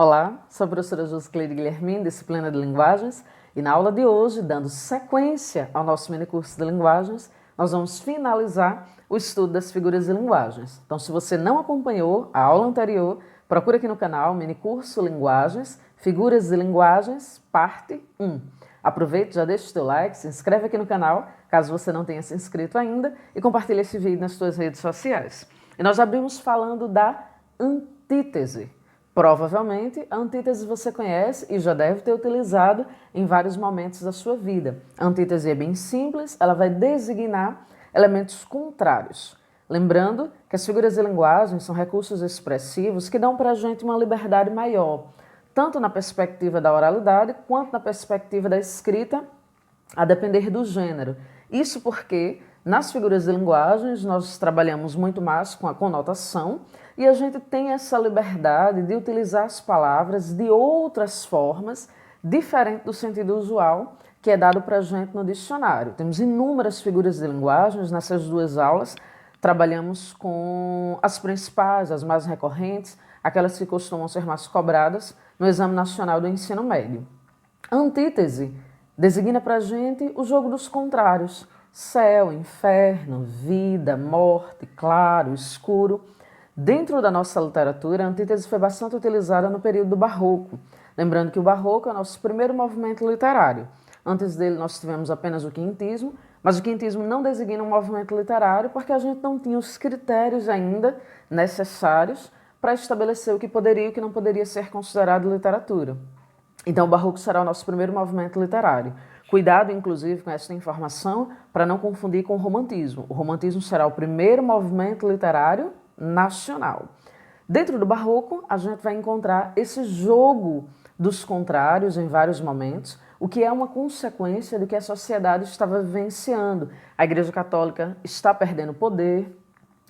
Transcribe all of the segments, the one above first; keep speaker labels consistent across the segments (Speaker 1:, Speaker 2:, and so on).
Speaker 1: Olá, sou a professora Josicleide Guilhermin, disciplina de Linguagens, e na aula de hoje, dando sequência ao nosso mini curso de Linguagens, nós vamos finalizar o estudo das figuras de linguagens. Então, se você não acompanhou a aula anterior, procura aqui no canal Mini Curso Linguagens, Figuras de Linguagens, parte 1. Aproveite, já deixa o seu like, se inscreve aqui no canal, caso você não tenha se inscrito ainda, e compartilhe esse vídeo nas suas redes sociais. E nós abrimos falando da antítese. Provavelmente, a antítese você conhece e já deve ter utilizado em vários momentos da sua vida. A antítese é bem simples, ela vai designar elementos contrários. Lembrando que as figuras de linguagem são recursos expressivos que dão para a gente uma liberdade maior, tanto na perspectiva da oralidade quanto na perspectiva da escrita, a depender do gênero. Isso porque nas figuras de linguagens nós trabalhamos muito mais com a conotação e a gente tem essa liberdade de utilizar as palavras de outras formas, diferente do sentido usual que é dado para a gente no dicionário. Temos inúmeras figuras de linguagens, nessas duas aulas trabalhamos com as principais, as mais recorrentes, aquelas que costumam ser mais cobradas no Exame Nacional do Ensino Médio. A antítese designa para a gente o jogo dos contrários: céu, inferno, vida, morte, claro, escuro. Dentro da nossa literatura, a antítese foi bastante utilizada no período do Barroco. Lembrando que o Barroco é o nosso primeiro movimento literário. Antes dele nós tivemos apenas o Quintismo, mas o Quintismo não designa um movimento literário porque a gente não tinha os critérios ainda necessários para estabelecer o que poderia e o que não poderia ser considerado literatura. Então o Barroco será o nosso primeiro movimento literário. Cuidado, inclusive, com essa informação para não confundir com o Romantismo. O Romantismo será o primeiro movimento literário nacional. Dentro do Barroco, a gente vai encontrar esse jogo dos contrários em vários momentos, o que é uma consequência do que a sociedade estava vivenciando. A Igreja Católica está perdendo poder,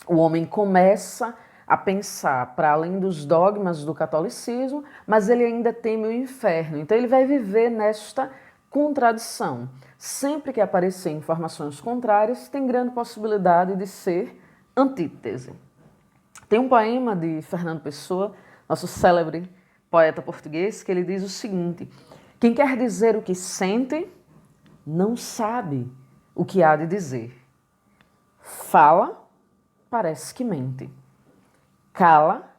Speaker 1: o homem começa a pensar para além dos dogmas do catolicismo, mas ele ainda teme o inferno. Então ele vai viver nesta contradição. Sempre que aparecer informações contrárias, tem grande possibilidade de ser antítese. Tem um poema de Fernando Pessoa, nosso célebre poeta português, que ele diz o seguinte: quem quer dizer o que sente, não sabe o que há de dizer. Fala, parece que mente. Cala,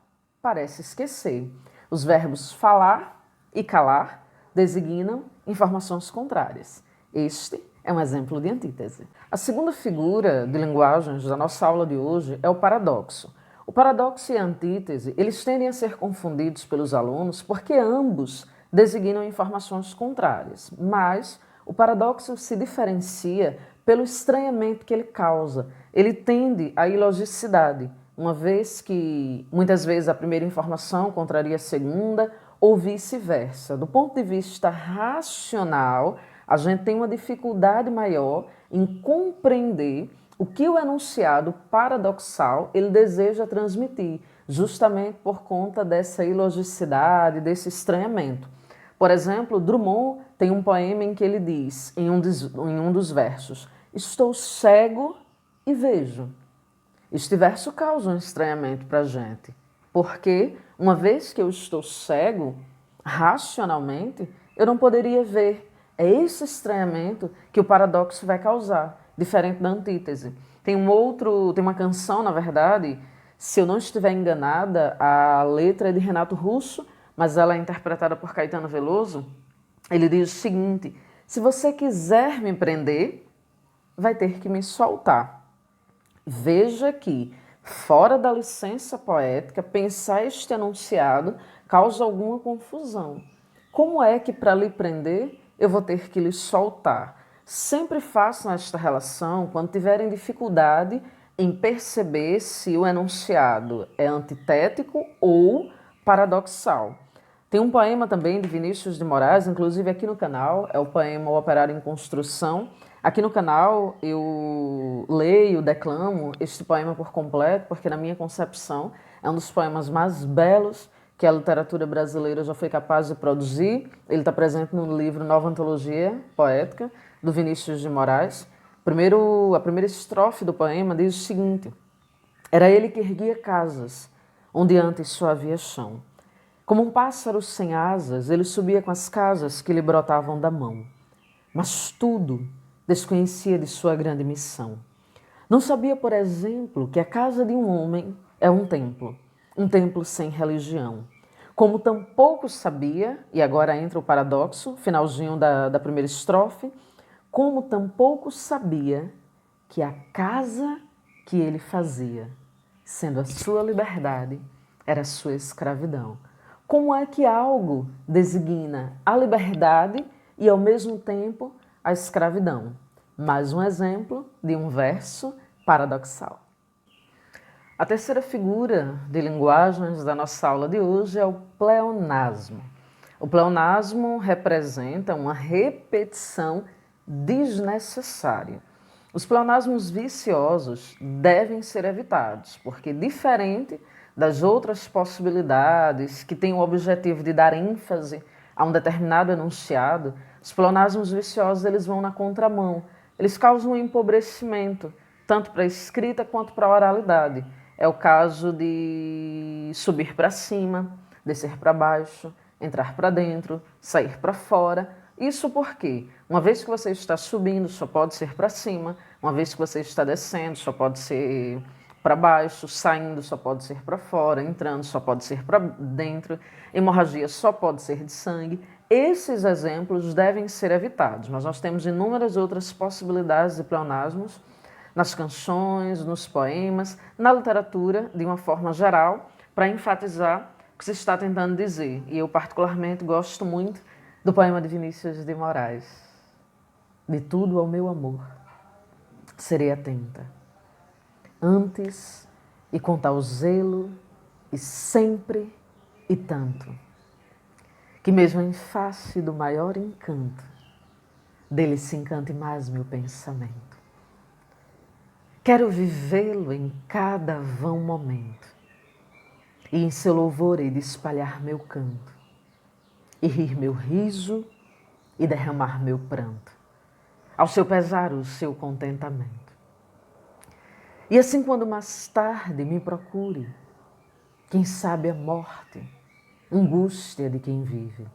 Speaker 1: parece esquecer. Os verbos falar e calar designam informações contrárias. Este é um exemplo de antítese. A segunda figura de linguagens da nossa aula de hoje é o paradoxo. O paradoxo e a antítese, eles tendem a ser confundidos pelos alunos porque ambos designam informações contrárias, mas o paradoxo se diferencia pelo estranhamento que ele causa. Ele tende à ilogicidade, uma vez que muitas vezes a primeira informação contraria a segunda ou vice-versa. Do ponto de vista racional, a gente tem uma dificuldade maior em compreender o que o enunciado paradoxal ele deseja transmitir, justamente por conta dessa ilogicidade, desse estranhamento. Por exemplo, Drummond tem um poema em que ele diz, em um dos versos, estou cego e vejo. Este verso causa um estranhamento para a gente, porque uma vez que eu estou cego, racionalmente, eu não poderia ver. É esse estranhamento que o paradoxo vai causar, diferente da antítese. Tem uma canção, na verdade, se eu não estiver enganada, a letra é de Renato Russo, mas ela é interpretada por Caetano Veloso. Ele diz o seguinte: se você quiser me prender, vai ter que me soltar. Veja que, fora da licença poética, pensar este enunciado causa alguma confusão. Como é que para lhe prender eu vou ter que lhe soltar? Sempre façam esta relação quando tiverem dificuldade em perceber se o enunciado é antitético ou paradoxal. Tem um poema também de Vinícius de Moraes, inclusive aqui no canal, é o poema O Operário em Construção. Aqui no canal eu leio, declamo este poema por completo, porque na minha concepção é um dos poemas mais belos que a literatura brasileira já foi capaz de produzir. Ele está presente no livro Nova Antologia Poética, do Vinícius de Moraes. A primeira estrofe do poema diz o seguinte: era ele que erguia casas, onde antes só havia chão. Como um pássaro sem asas, ele subia com as casas que lhe brotavam da mão. Mas tudo desconhecia de sua grande missão. Não sabia, por exemplo, que a casa de um homem é um templo sem religião. Como tampouco sabia, e agora entra o paradoxo, finalzinho da primeira estrofe, como tampouco sabia que a casa que ele fazia, sendo a sua liberdade, era a sua escravidão. Como é que algo designa a liberdade e, ao mesmo tempo, a escravidão? Mais um exemplo de um verso paradoxal. A terceira figura de linguagens da nossa aula de hoje é o pleonasmo. O pleonasmo representa uma repetição desnecessária. Os pleonasmos viciosos devem ser evitados, porque, diferente das outras possibilidades que têm o objetivo de dar ênfase a um determinado enunciado, os pleonasmos viciosos eles vão na contramão. Eles causam um empobrecimento, tanto para a escrita quanto para a oralidade. É o caso de subir para cima, descer para baixo, entrar para dentro, sair para fora. Isso porque, uma vez que você está subindo, só pode ser para cima, uma vez que você está descendo, só pode ser para baixo, saindo, só pode ser para fora, entrando, só pode ser para dentro, hemorragia só pode ser de sangue. Esses exemplos devem ser evitados, mas nós temos inúmeras outras possibilidades de pleonasmos nas canções, nos poemas, na literatura, de uma forma geral, para enfatizar o que se está tentando dizer. E eu particularmente gosto muito do poema de Vinícius de Moraes. De tudo ao meu amor, serei atenta, antes e com tal zelo, e sempre e tanto, que mesmo em face do maior encanto, dele se encante mais meu pensamento. Quero vivê-lo em cada vão momento, e em seu louvor hei de espalhar meu canto, e rir meu riso e derramar meu pranto, ao seu pesar o seu contentamento. E assim quando mais tarde me procure, quem sabe a morte, angústia de quem vive,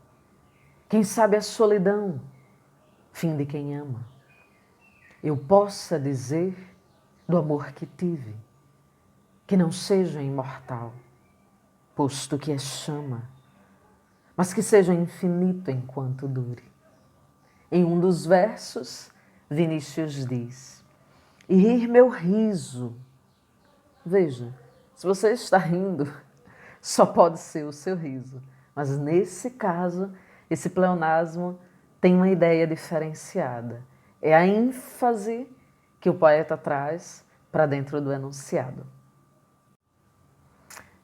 Speaker 1: quem sabe a solidão, fim de quem ama, eu possa dizer do amor que tive, que não seja imortal, posto que é chama, mas que seja infinito enquanto dure. Em um dos versos, Vinícius diz: e rir meu riso. Veja, se você está rindo, só pode ser o seu riso. Mas nesse caso, esse pleonasmo tem uma ideia diferenciada. É a ênfase que o poeta traz para dentro do enunciado.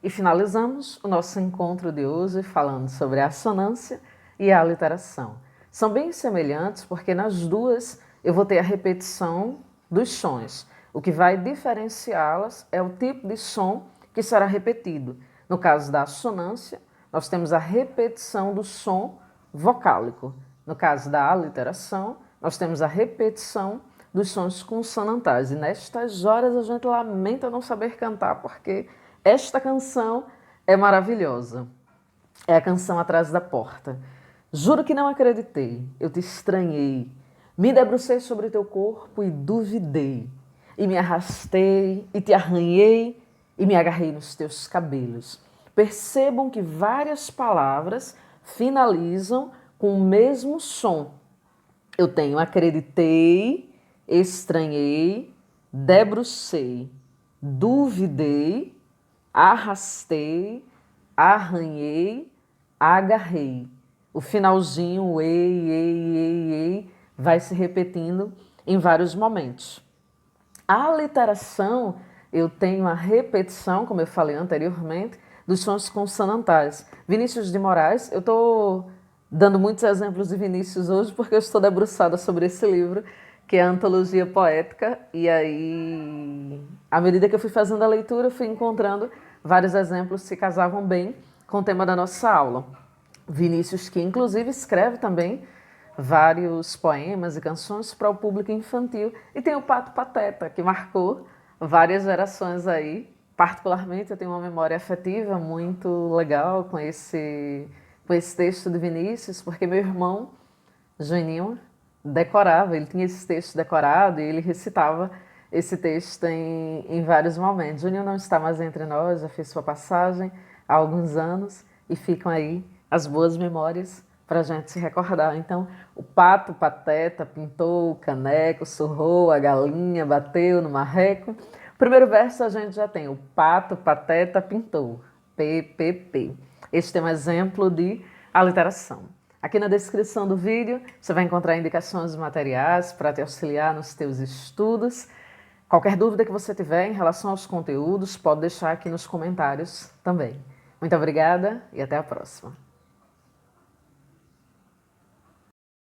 Speaker 1: E finalizamos o nosso encontro de hoje falando sobre a assonância e a aliteração. São bem semelhantes porque nas duas eu vou ter a repetição dos sons. O que vai diferenciá-las é o tipo de som que será repetido. No caso da assonância, nós temos a repetição do som vocálico. No caso da aliteração, nós temos a repetição dos sons consonantais. E nestas horas a gente lamenta não saber cantar, porque esta canção é maravilhosa. É a canção Atrás da Porta. Juro que não acreditei, eu te estranhei. Me debrucei sobre teu corpo e duvidei. E me arrastei, e te arranhei, e me agarrei nos teus cabelos. Percebam que várias palavras finalizam com o mesmo som. Eu tenho acreditei, estranhei, debrucei, duvidei, arrastei, arranhei, agarrei. O finalzinho, o ei, vai se repetindo em vários momentos. A aliteração, eu tenho a repetição, como eu falei anteriormente, dos sons consonantais. Vinícius de Moraes, eu estou dando muitos exemplos de Vinícius hoje porque eu estou debruçada sobre esse livro, que é a Antologia Poética, e aí, à medida que eu fui fazendo a leitura, eu fui encontrando vários exemplos que se casavam bem com o tema da nossa aula. Vinícius, que inclusive escreve também vários poemas e canções para o público infantil, e tem o Pato Pateta, que marcou várias gerações aí Particularmente, eu tenho uma memória afetiva muito legal com esse texto de Vinícius, porque meu irmão, Juninho, decorava, ele tinha esse texto decorado e ele recitava esse texto em vários momentos. Juninho não está mais entre nós, já fez sua passagem há alguns anos e ficam aí as boas memórias para a gente se recordar. Então, o pato pateta pintou o caneco, surrou a galinha, bateu no marreco. O primeiro verso a gente já tem o pato pateta pintou, PPP. Este é um exemplo de aliteração. Aqui na descrição do vídeo você vai encontrar indicações de materiais para te auxiliar nos teus estudos. Qualquer dúvida que você tiver em relação aos conteúdos, pode deixar aqui nos comentários também. Muito obrigada e até a próxima.